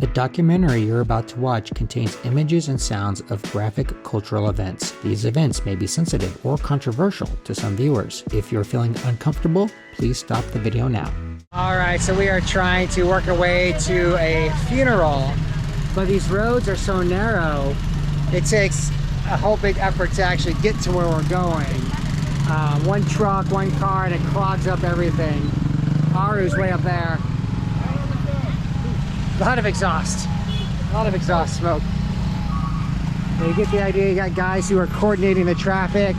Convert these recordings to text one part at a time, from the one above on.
The documentary you're about to watch contains images and sounds of graphic cultural events. These events may be sensitive or controversial to some viewers. If you're feeling uncomfortable, please stop the video now. Alright, so we are trying to work our way to a funeral, but these roads are so narrow, it takes a whole big effort to actually get to where we're going. One truck, one car, and it clogs up everything. Aru's way up there. A lot of exhaust smoke. And you get the idea, you got guys who are coordinating the traffic.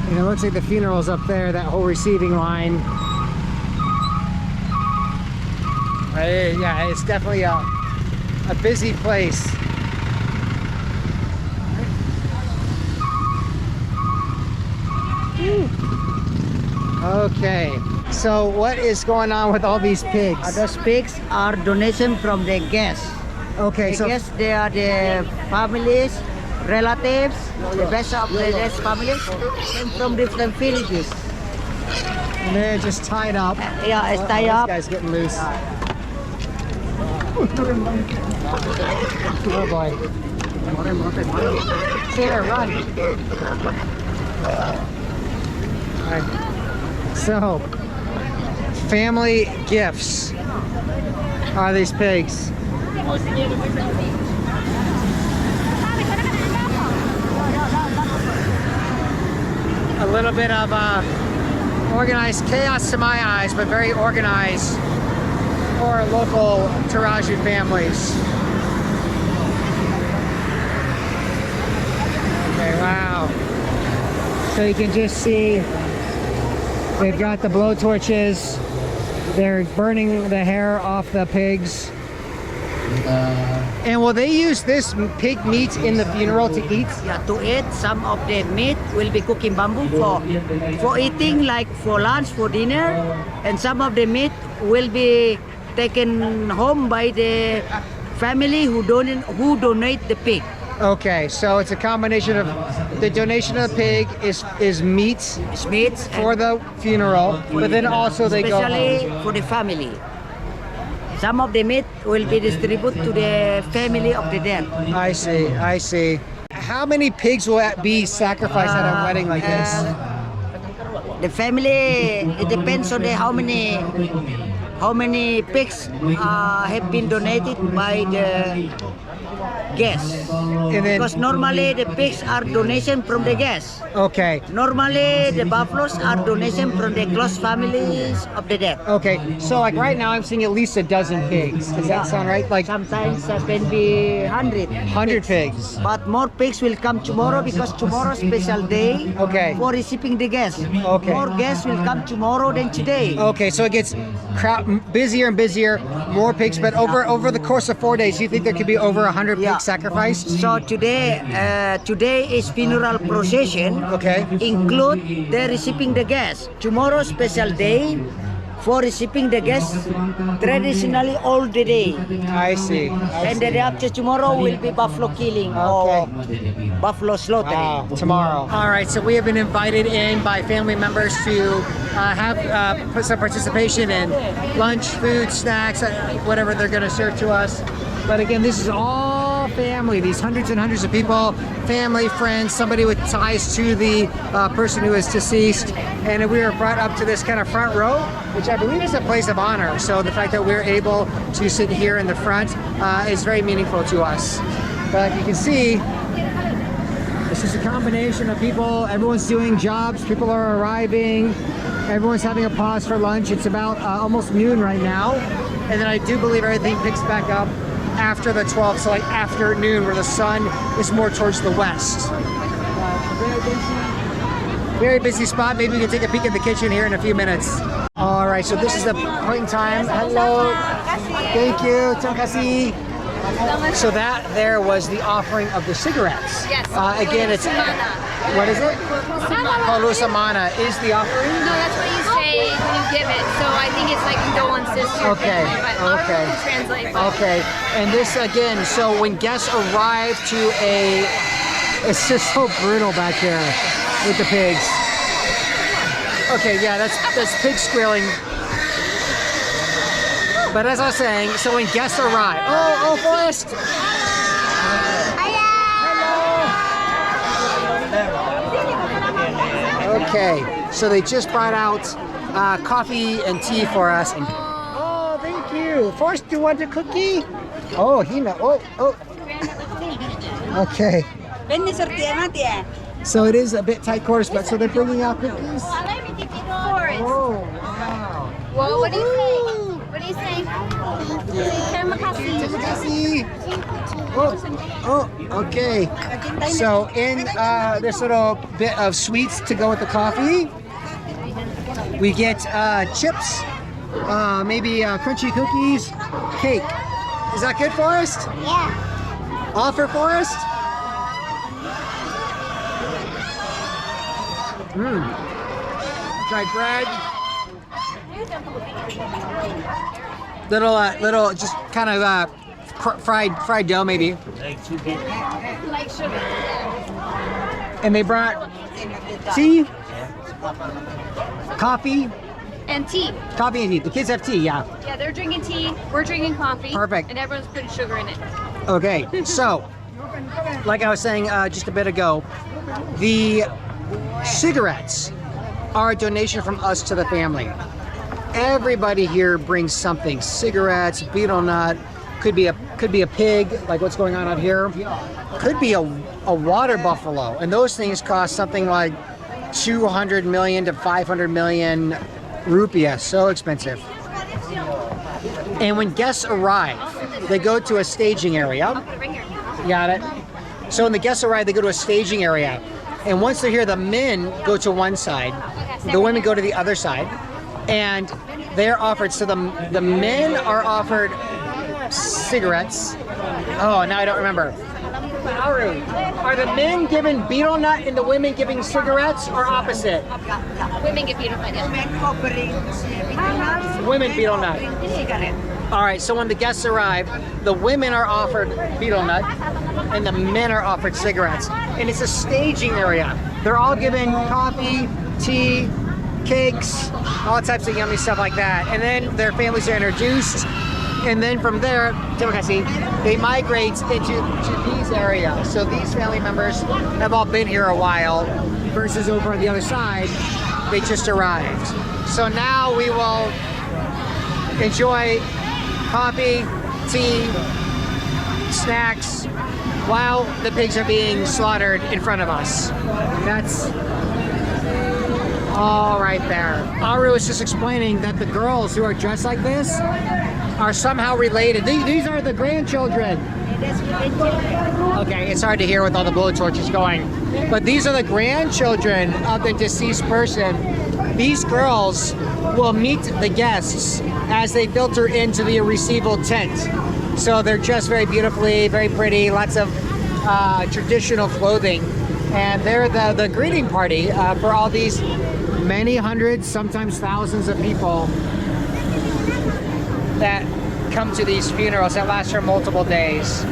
And it looks like the funeral's up there, that whole receiving line. Yeah, it's definitely a busy place. Okay, so what is going on with all these pigs? Those pigs are donation from the guests. Okay, the so guests, they are the families, relatives, the best of the guest families, and from different villages. And they're just tied up. Yeah, it's tied up. This guy's getting loose. Oh boy. Taylor, run. Alright. So, family gifts are these pigs. A little bit of organized chaos to my eyes, but very organized for local Torajan families. Okay, wow. So you can just see they've got the blow torches. They're burning the hair off the pigs. And will they use this pig meat in the funeral to eat? Yeah, to eat. Some of the meat will be cooked in bamboo for eating, like for lunch, for dinner. And some of the meat will be taken home by the family who donate the pig. Okay, so it's a combination of the donation of the pig is meat. It's meat for the funeral, but then also they go especially for the family. Some of the meat will be distributed to the family of the dead. I see, I see. How many pigs will be sacrificed at a wedding like this? The family, it depends on how many pigs have been donated by the guests. And then, because normally the pigs are donation from the guests. okay. Normally the buffaloes are donation from the close families of the dead. Okay, so like right now I'm seeing at least a dozen pigs. Does that sound right? Like sometimes can be 100 pigs. But more pigs will come tomorrow because tomorrow special day for receiving the guests. Okay. More guests will come tomorrow than today. Okay, so it gets busier and busier, more pigs, but over the course of 4 days, you think there could be over 100 pigs sacrificed? So today is funeral procession. Okay. Include the receiving the guests. Tomorrow special day for receiving the guests, traditionally all the day. I see. And the day after tomorrow will be buffalo killing or buffalo slaughtering. Tomorrow. All right, so we have been invited in by family members to have some participation in lunch, food, snacks, whatever they're going to serve to us. But again, this is all family, these hundreds and hundreds of people, family, friends, somebody with ties to the person who is deceased. And we were brought up to this kind of front row, which I believe is a place of honor. So the fact that we're able to sit here in the front is very meaningful to us. But you can see, it's just a combination of people, everyone's doing jobs, people are arriving, everyone's having a pause for lunch. It's about almost noon right now. And then I do believe everything picks back up after the 12th, so like afternoon where the sun is more towards the west. Very busy spot. Maybe we can take a peek at the kitchen here in a few minutes. All right, so this is the point in time. Hello. Thank you. Terima kasih. So that there was the offering of the cigarettes. Yes. Again, it's, what is it? Samana is the offering? No, that's what you say when you give it. So I think it's like condolences to your family, but I'll translate. Okay, and this again, so when guests arrive to it's just so brutal back here with the pigs. Okay, yeah, that's pig squealing. But as I was saying, so when guests arrive, oh, Forrest! Okay, so they just brought out coffee and tea for us. And, oh, thank you. Forrest, do you want a cookie? Oh, he know. Oh. Okay. So it is a bit tight quarters, but so they're bringing out cookies. Oh, wow. Well, what do you think? What do you think? Terima kasih. Oh, okay. So in this little bit of sweets to go with the coffee, we get chips, maybe crunchy cookies, cake. Is that good, Forrest? Yeah. All for Forrest? Dried bread. Little, just kind of fried dough, maybe. Like sugar. And they brought tea, coffee, And tea. coffee and tea. The kids have tea, yeah. Yeah, they're drinking tea. We're drinking coffee. Perfect. And everyone's putting sugar in it. Okay, so like I was saying just a bit ago, the cigarettes are a donation from us to the family. Everybody here brings something: cigarettes, betel nut, could be a pig, like what's going on out here. Could be a water buffalo, and those things cost something like 200 million to 500 million rupiah. So expensive. And when guests arrive, they go to a staging area. Got it. So when the guests arrive, they go to a staging area. And once they're here, the men go to one side, the women go to the other side, and they're offered, so the men are offered cigarettes. Oh, now I don't remember. Aru, are the men given betel nut and the women giving cigarettes, or opposite? Women get betel nut. Women betel nut. All right, so when the guests arrive, the women are offered betel nut and the men are offered cigarettes. And it's a staging area. They're all given coffee, tea, cakes, all types of yummy stuff like that. And then their families are introduced. And then from there, they migrate into these areas. So these family members have all been here a while versus over on the other side, they just arrived. So now we will enjoy coffee, tea, snacks, while the pigs are being slaughtered in front of us. That's all right there. Aru was just explaining that the girls who are dressed like this are somehow related. These are the grandchildren. Okay, it's hard to hear with all the blow torches going. But these are the grandchildren of the deceased person. These girls will meet the guests as they filter into the receival tent. So they're dressed very beautifully, very pretty, lots of traditional clothing. And they're the greeting party for all these many hundreds, sometimes thousands of people that come to these funerals that last for multiple days.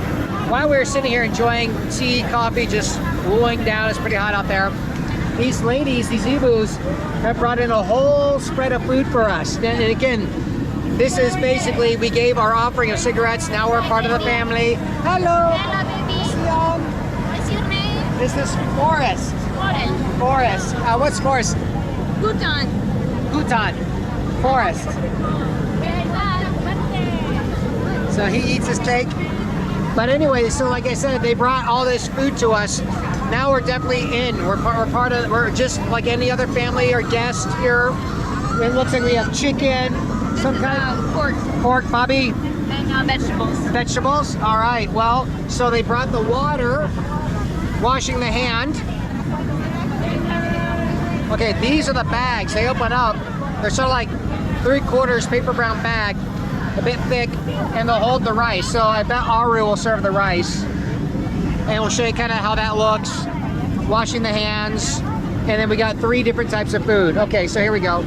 While we were sitting here enjoying tea, coffee, just cooling down, it's pretty hot out there, these ladies, these ibus, have brought in a whole spread of food for us. And again, this is basically, we gave our offering of cigarettes, now we're part of the family. Hello! Hello, baby. What's your name? This is Forrest. Forrest. What's Forrest? Bhutan. Bhutan. Forrest. So he eats his cake. But anyway, so like I said, they brought all this food to us. Now we're definitely in. We're just like any other family or guest here. It looks like we have chicken, some kind of pork, Bobby. And vegetables. Vegetables? All right. Well, so they brought the water, washing the hand. Okay, these are the bags. They open up. They're sort of like 3/4 paper brown bag, a bit thick, and they'll hold the rice. So I bet Aru will serve the rice. And we'll show you kind of how that looks. Washing the hands. And then we got 3 different types of food. Okay, so here we go.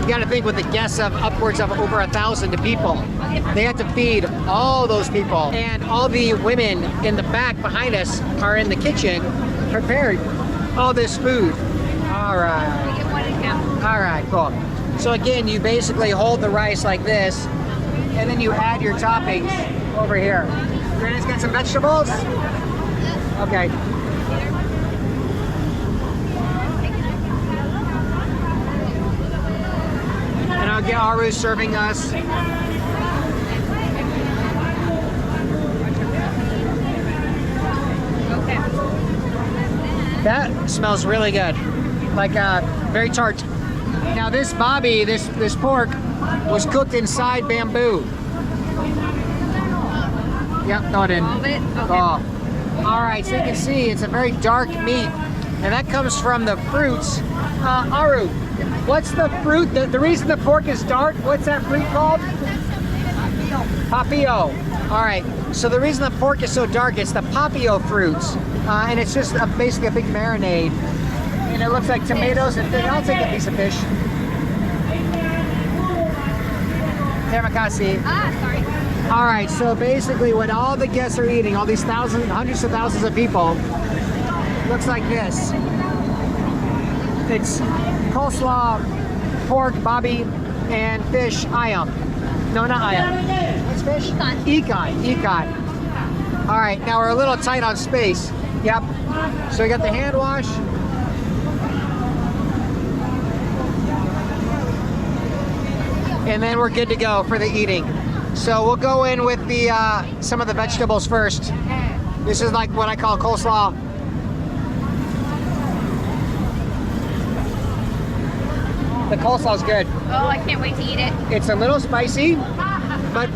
You got to think with the guests of upwards of over 1,000 people, they have to feed all those people. And all the women in the back behind us are in the kitchen preparing all this food. All right. All right, cool. So again, you basically hold the rice like this, and then you add your toppings over here. Granite's got some vegetables? Okay. And I'll get Aru serving us. That smells really good. Like very tart. Now this Bobby, this pork was cooked inside bamboo. Yep, throw it in. All of it? Okay. Oh. All right, so you can see it's a very dark meat, and that comes from the fruits. Aru, what's the fruit? The reason the pork is dark, what's that fruit called? Papio. All right, so the reason the pork is so dark, it's the papio fruits, and it's just basically a big marinade. And it looks like tomatoes and fish. I'll take a piece of fish. Terima kasih. Sorry. All right, so basically what all the guests are eating, all these thousands, hundreds of thousands of people, looks like this. It's coleslaw, pork, Bobby, and fish, ayam. No, not ayam. What's fish? Ikan. All right, now we're a little tight on space. Yep. So we got the hand wash. And then we're good to go for the eating. So we'll go in with the some of the vegetables first. This is like what I call coleslaw. The coleslaw is good. Oh, I can't wait to eat it. It's a little spicy, but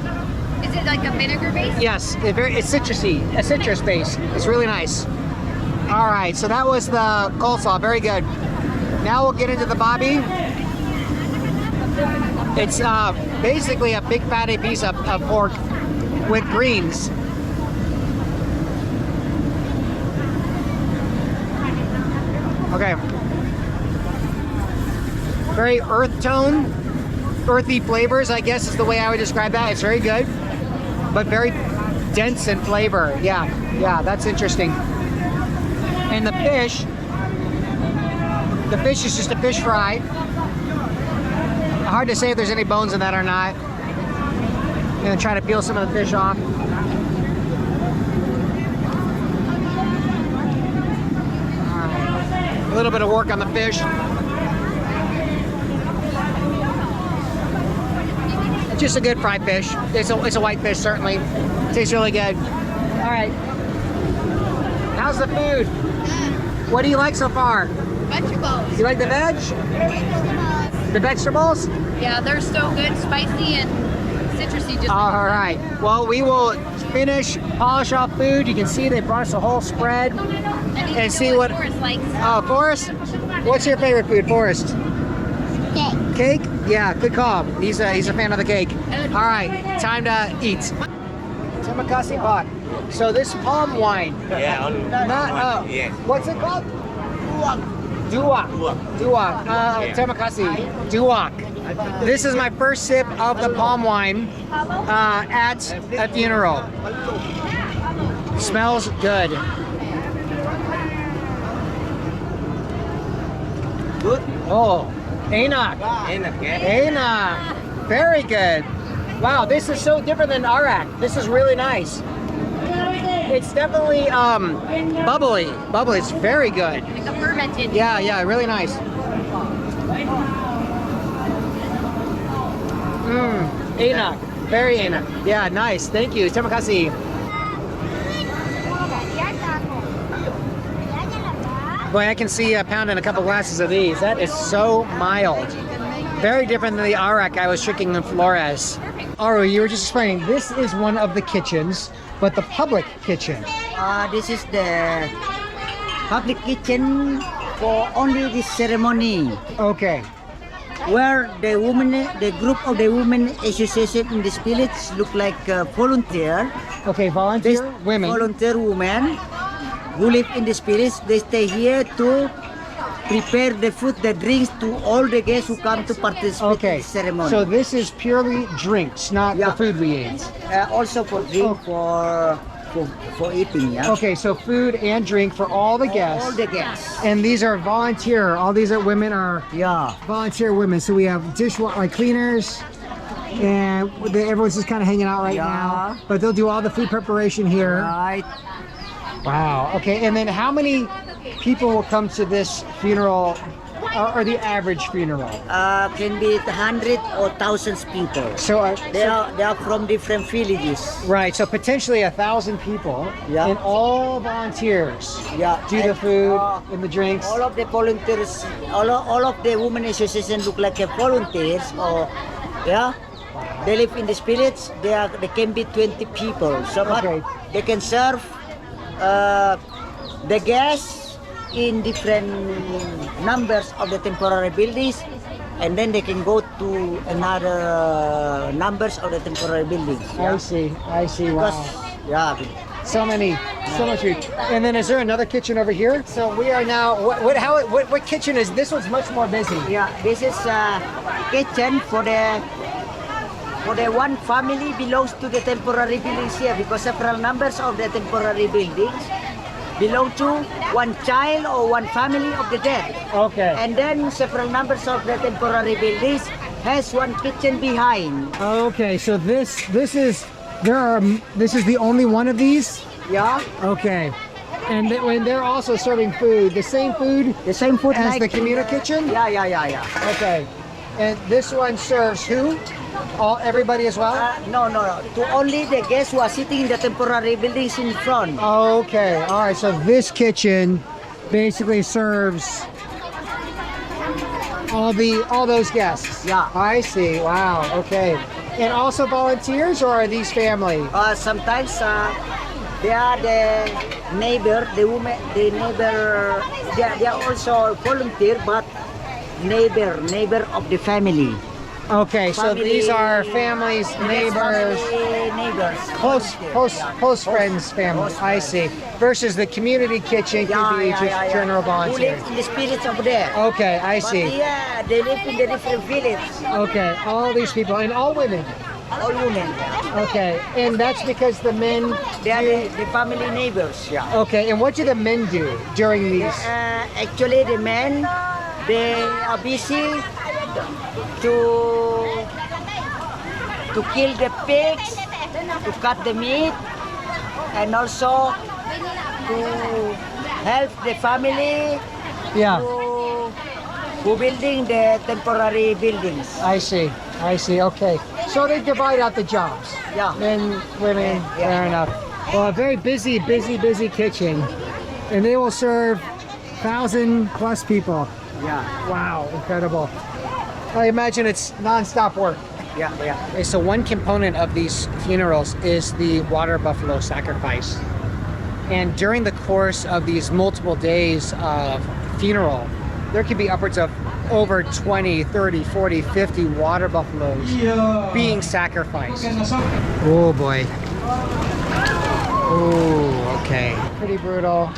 Is it like a vinegar base? yes, it's citrusy, a citrus base. It's really nice. All right, so that was the coleslaw, very good. Now we'll get into the Bobby. It's basically a big fatty piece of pork with greens. Okay. Very earth tone, earthy flavors, I guess is the way I would describe that. It's very good, but very dense in flavor. Yeah, that's interesting. And the fish is just a fish fry. Hard to say if there's any bones in that or not. I'm gonna try to peel some of the fish off. A little bit of work on the fish. It's just a good fried fish. It's a white fish, certainly. Tastes really good. All right. How's the food? What do you like so far? Vegetables. You like the veg? The vegetables? Yeah, they're so good, spicy and citrusy. Just All right. Well, we will finish, polish off food. You can see they brought us a whole spread. And see what Forrest likes. Oh, Forrest? What's your favorite food, Forrest? Cake. Cake? Yeah, good call. He's a fan of the cake. All right, time to eat. Terima kasih, Pak. So this palm wine. Yeah, yes. What's it called? Duak. Terima kasih. Duak. This is my first sip of the palm wine at a funeral. Smells good. Good. Oh, enak. Enak. Very good. Wow, this is so different than Arak. This is really nice. It's definitely bubbly. Bubbly. It's very good. Like a fermented. Yeah, really nice. Enak. Very enak. Yeah, nice. Thank you. Terima kasih. Boy, I can see pounding a couple glasses of these. That is so mild. Very different than the arak I was drinking in Flores. Aru, you were just explaining, this is one of the kitchens, but the public kitchen. This is the public kitchen for only this ceremony, Okay. where the women, the group of the women association in this village look like volunteer. Okay, volunteer This women. volunteer women who live in this village. They stay here to prepare the food, the drinks to all the guests who come to participate in Okay, this ceremony. so this is purely drinks, not the Yeah. food we ate. Also for drink, for for eating. Yeah. Okay, so food and drink for all the guests. All the guests. And these are volunteer. All these are women are Yeah. volunteer women. So we have like cleaners, and everyone's just kind of hanging out right Yeah. now. But they'll do all the food preparation here. Right. Wow. Okay, and then how many people will come to this funeral, or the average funeral? Can be 100 or thousands people. So, They are from different villages. right. So potentially 1,000 people, Yeah. and all volunteers. Yeah. Do the and, food and the drinks. All of the volunteers, all of the women association look like a volunteers. Or yeah, they live in this village. They can be 20 people. So but Okay. they can serve the guests in different numbers of the temporary buildings, and then they can go to another numbers of the temporary buildings. I see. I see. Wow. Because yeah. So much food. And then is there another kitchen over here? So we are now. What kitchen is this? One's much more busy. Yeah, this is a kitchen for the one family belongs to the temporary buildings here, because several numbers of the temporary buildings belong to one child or one family of the dead. Okay. And then several numbers of the temporary buildings has one kitchen behind. Okay. So this is the only one of these. Yeah, Okay. And when they're also serving food, the same food the same food as like the communal kitchen. Yeah. Okay. And this one serves who? Everybody as well? No. To only the guests who are sitting in the temporary buildings in front. Okay. All right. So this kitchen basically serves all those guests. Yeah. I see. Wow. Okay. And also volunteers, or are these family? Sometimes they are the neighbor, the woman, the neighbor. They are also volunteer, but neighbor of the family. Okay. So Family- these are families, neighbors, Neighbors. close friends, family. I see. Versus the community kitchen could be just general Who volunteers. live in the spirits over there. Okay. I But see. yeah, they live in the different village. Okay. All these people and all women. All women. Okay. And that's because the men. They are the family neighbors. Yeah. Okay, and what do the men do during these? Actually, the men, they are busy to kill the pigs, to cut the meat, and also to help the family Yeah, who building the temporary buildings. I see. Okay, so they divide out the jobs. Yeah. Men, women, Yeah. fair enough. Well, a very busy kitchen, and they will serve 1,000+ people. Yeah, Wow, incredible. I imagine it's non-stop work. yeah. Okay, so one component of these funerals is the water buffalo sacrifice. And during the course of these multiple days of funeral, there could be upwards of over 20, 30, 40, 50 water buffaloes being sacrificed. Oh boy. Oh, okay. Pretty brutal.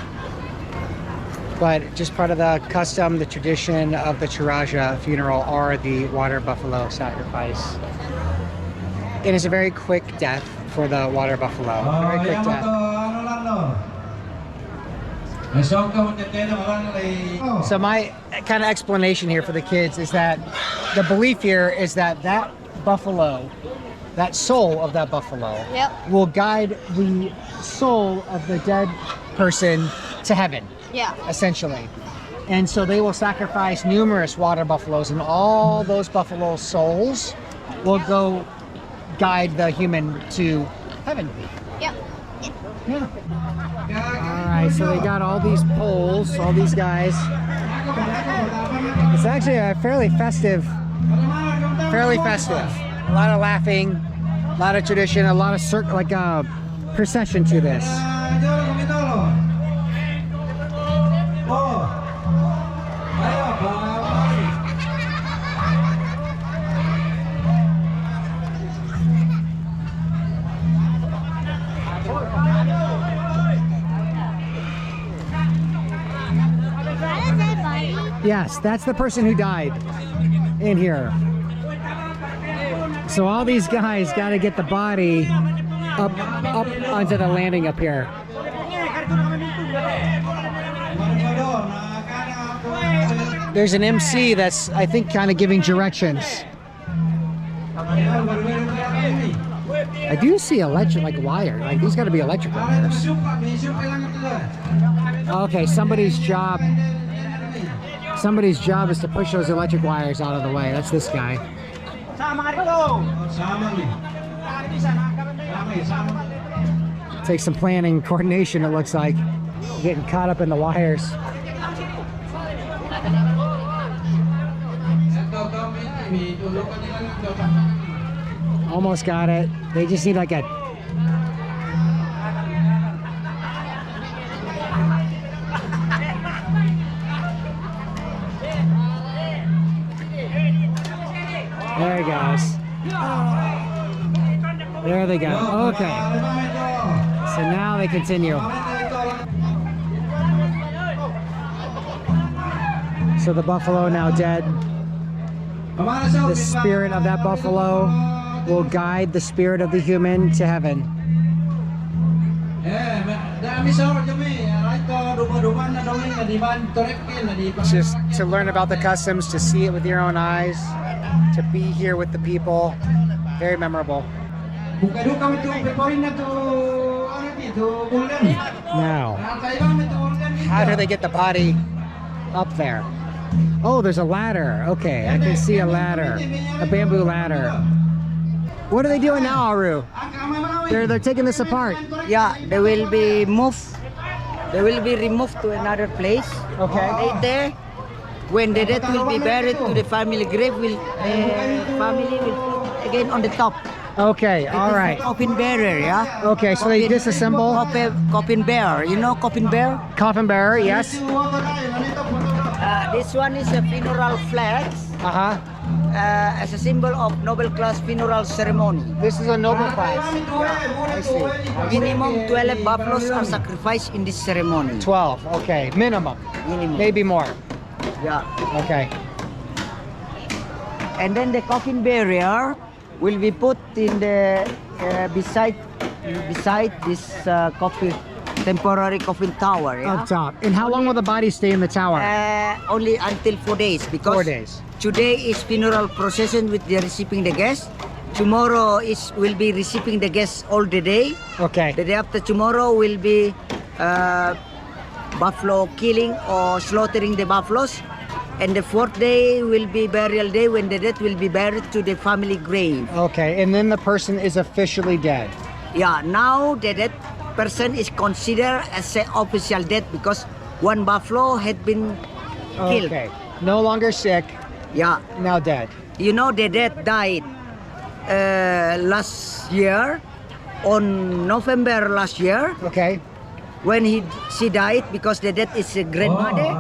But just part of the custom, the tradition of the Toraja funeral are the water buffalo sacrifice. It is a very quick death for the water buffalo. Very quick death. So my kind of explanation here for the kids is that the belief here is that buffalo, that soul of that buffalo, Yep. will guide the soul of the dead person to heaven. Yeah. Essentially. And so they will sacrifice numerous water buffaloes, and all those buffalo souls will go guide the human to heaven. Yep. Yeah. All right, so they got all these poles, all these guys. It's actually a fairly festive. A lot of laughing, a lot of tradition, a lot of like a procession to this. Yes, that's the person who died in here. So all these guys got to get the body up onto the landing up here. There's an MC that's, I think, kind of giving directions. I do see electric, like wire. Like these got to be electrical wires. Okay, somebody's job is to push those electric wires out of the way. That's this guy. Takes some planning and coordination, it looks like. Getting caught up in the wires. Almost got it. They just need like a... There he goes. There they go. Okay. So now they continue. So the buffalo now dead. The spirit of that buffalo will guide the spirit of the human to heaven. Just to learn about the customs, to see it with your own eyes, to be here with the people. Very memorable. Now, how do they get the body up there? Oh, there's a ladder. Okay, I can see a ladder, a bamboo ladder. What are they doing now, Aru? They're taking this apart. Yeah, they will be moved. They will be removed to another place. Okay. Later, when the dead will be buried to the family grave, family will put again on the top. Okay, all right. Coffin bearer, yeah. Okay, so they disassemble. Coffin bearer, you know coffin bearer? Coffin bearer, yes. This one is a funeral flag. As a symbol of noble class funeral ceremony. This is a noble class. I see. Minimum 12 buffaloes are sacrificed in this ceremony. 12, okay. Minimum. Maybe more. Yeah. Okay. And then the coffin barrier will be put in the beside this temporary coffin tower. Yeah? Up top. And how long will the body stay in the tower? Only until 4 days, because 4 days. Today is funeral procession with the receiving the guests. Tomorrow will be receiving the guests all the day. Okay. The day after tomorrow will be buffalo killing or slaughtering the buffaloes. And the 4th day will be burial day, when the dead will be buried to the family grave. Okay, and then the person is officially dead. Yeah, now the dead person is considered as an official death because one buffalo had been killed. Okay, no longer sick. Yeah. Now dead. You know, the dead died last year, on November last year. Okay. When she died, because the dead is a grandmother.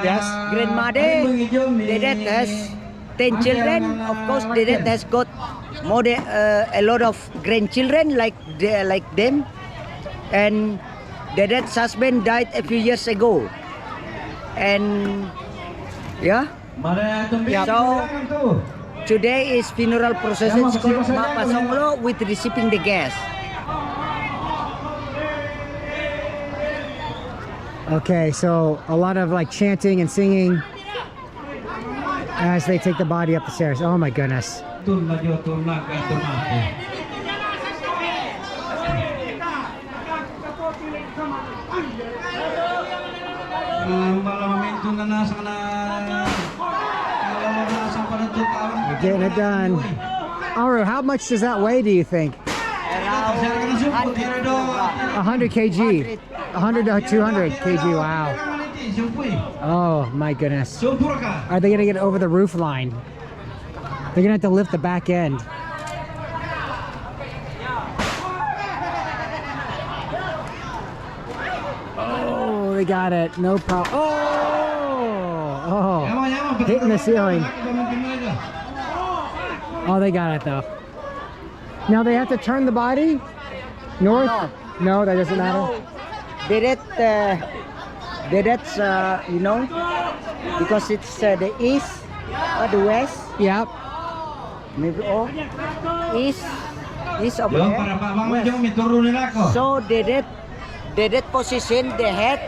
Yes. Grandmother. The dead has 10 children. Of course, the dead has got more than a lot of grandchildren like them. And the dead's husband died a few years ago. And yeah. So today is funeral procession called Mapasonglo with receiving the guests. Okay, so a lot of like chanting and singing as they take the body up the stairs. Oh my goodness. You're getting it done. Aru, how much does that weigh, do you think? Around 100 kg. 100 to 200 kg, wow. Oh my goodness. Are they gonna get over the roof line? They're gonna have to lift the back end. Oh, they got it. No problem. Oh, hitting the ceiling. Oh, they got it though. Now they have to turn the body north? No, that doesn't matter. That's you know, because it's the east or the west. Yep. Maybe east is over there. So the dead position, the head,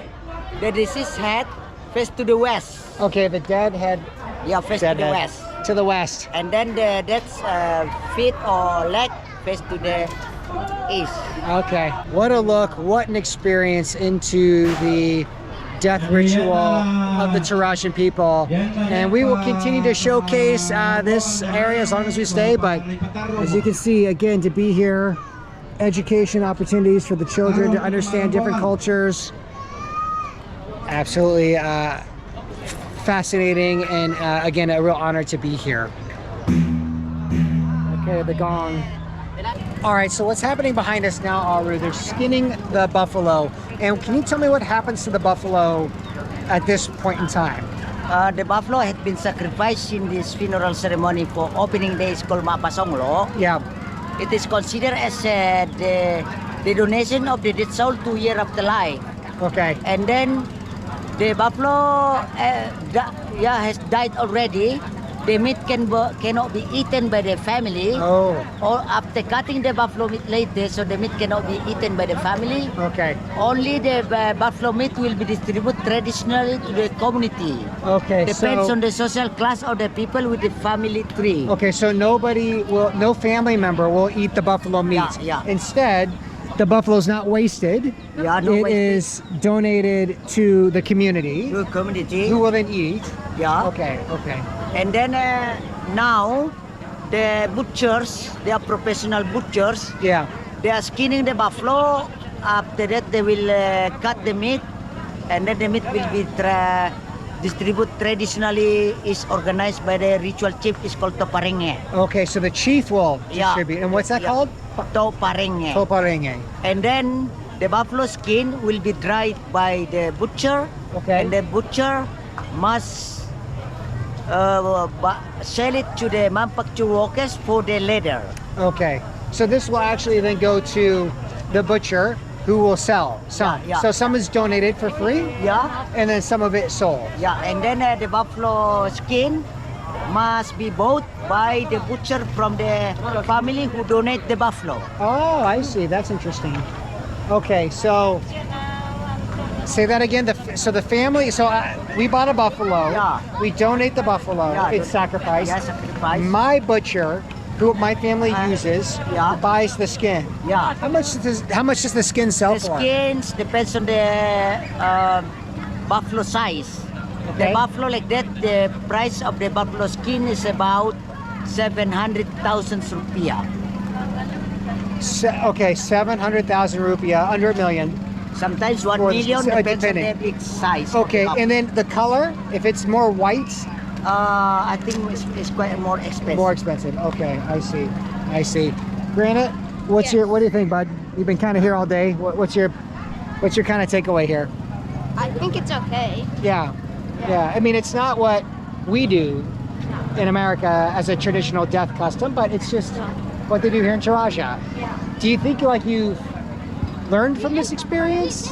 the deceased head, face to the west. Okay, the dead head. Yeah, face to Dead the head. west. To the west. And then the dead's feet or leg face to the east. Okay. What a look, what an experience into the death ritual of the Torajan people. And we will continue to showcase this area as long as we stay. But as you can see, again, to be here, education opportunities for the children to understand different cultures. Absolutely fascinating, and again, a real honor to be here. Okay, the gong. All right, so what's happening behind us now, Aru? They're skinning the buffalo. And can you tell me what happens to the buffalo at this point in time? The buffalo had been sacrificed in this funeral ceremony for opening day is called Mapasonglo. Yeah. It is considered as the donation of the dead soul to year afterlife. Okay. And then the buffalo has died already. The meat cannot be eaten by the family. Oh. Or after cutting the buffalo meat later, so the meat cannot be eaten by the family. Okay. Only the buffalo meat will be distributed traditionally to the community. Okay. Depends so, on the social class of the people with the family tree. Okay, so no family member will eat the buffalo meat. Yeah. Instead, the buffalo's not wasted. Yeah, no It wasted. is donated to the community, To community. who will then eat. Yeah. Okay. And then now the butchers, they are professional butchers. Yeah. They are skinning the buffalo. After that, they will cut the meat, and then the meat will be distributed traditionally. Is organized by the ritual chief. Is called toparenge. Okay, so the chief will Yeah. distribute. And what's that Yeah. called? Toparenge. Toparenge. And then the buffalo skin will be dried by the butcher. Okay. And the butcher must sell it to the manufacturer workers for the leather. Okay, so this will actually then go to the butcher, who will sell some. Yeah. So some is donated for free, Yeah. and then some of it sold. Yeah, and then the buffalo skin must be bought by the butcher from the family who donate the buffalo. Oh, I see. That's interesting. Okay, so say that again. So the family. So we bought a buffalo. Yeah. We donate the buffalo. Yeah, It's sacrificed. Yeah, sacrifice. My butcher, who my family uses, yeah. buys the skin. Yeah. How much does the skin sell The for? skins depends on the buffalo size. Okay. The buffalo like that, the price of the buffalo skin is about 700,000 rupiah. Okay, 700,000 rupiah, under $1 million. Sometimes 1 For the- million depends on depending. the big size. of the Okay, buffalo. and then the color, if it's more white, I think it's quite more expensive. more expensive. Okay, I see. Granite, what do you think, bud? You've been kind of here all day. What's your kind of takeaway here? I think it's okay. Yeah. I mean, it's not what we do in America as a traditional death custom, but it's just what they do here in Toraja. Yeah. Do you think like you've learned from this experience?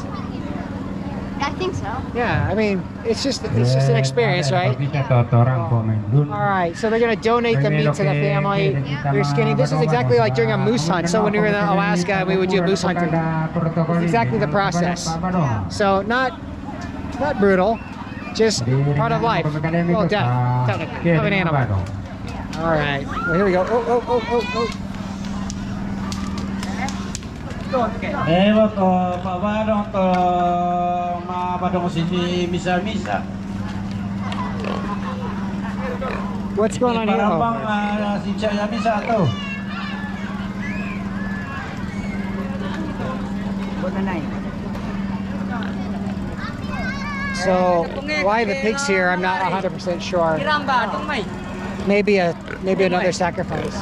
I think so. Yeah, I mean, it's just an experience, right? All right, so they're gonna donate the meat to the family. They're skinning. This is exactly like during a moose hunt. So when we were in Alaska, we would do moose hunting. It's exactly the process. So not brutal, just part of life. Well, death, technically, of an animal. All right, well, here we go. Oh. Pak Badong to Ma Badong sini misa-misa. What's going on here? Parang sincaya misa to. So why the pigs here? I'm not 100% sure. Maybe another sacrifice.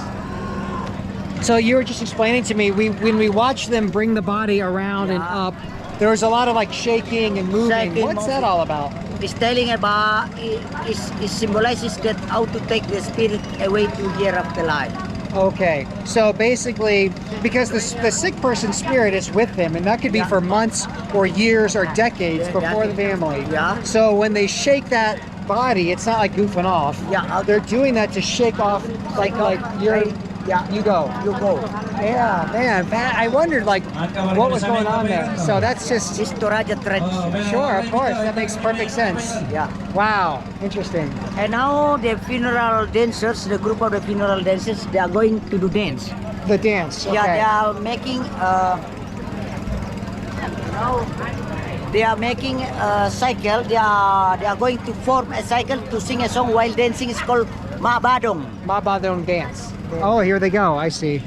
So you were just explaining to me, when we watch them bring the body around and up, there was a lot of like shaking and moving. Shaking, What's that moving. all about? It's telling about, it symbolizes that how to take the spirit away to year after life. Okay, so basically, because the sick person's spirit is with them, and that could be for months or years or decades Yeah, before the decades. family. Yeah. So when they shake that body, it's not like goofing off. Yeah. They're doing that to shake off like your Yeah, You go. you go. Yeah, man. I wondered like what was going on there. So that's just This Toraja tradition. sure, of course. That makes perfect sense. Yeah. Wow, interesting. And now the funeral dancers, the group of the funeral dancers, they are going to do dance. The dance. Okay. Yeah, they are making now they are making a cycle. They are going to form a cycle to sing a song while dancing. It's called Mabadong. Mabadong dance. Oh, here they go. I see.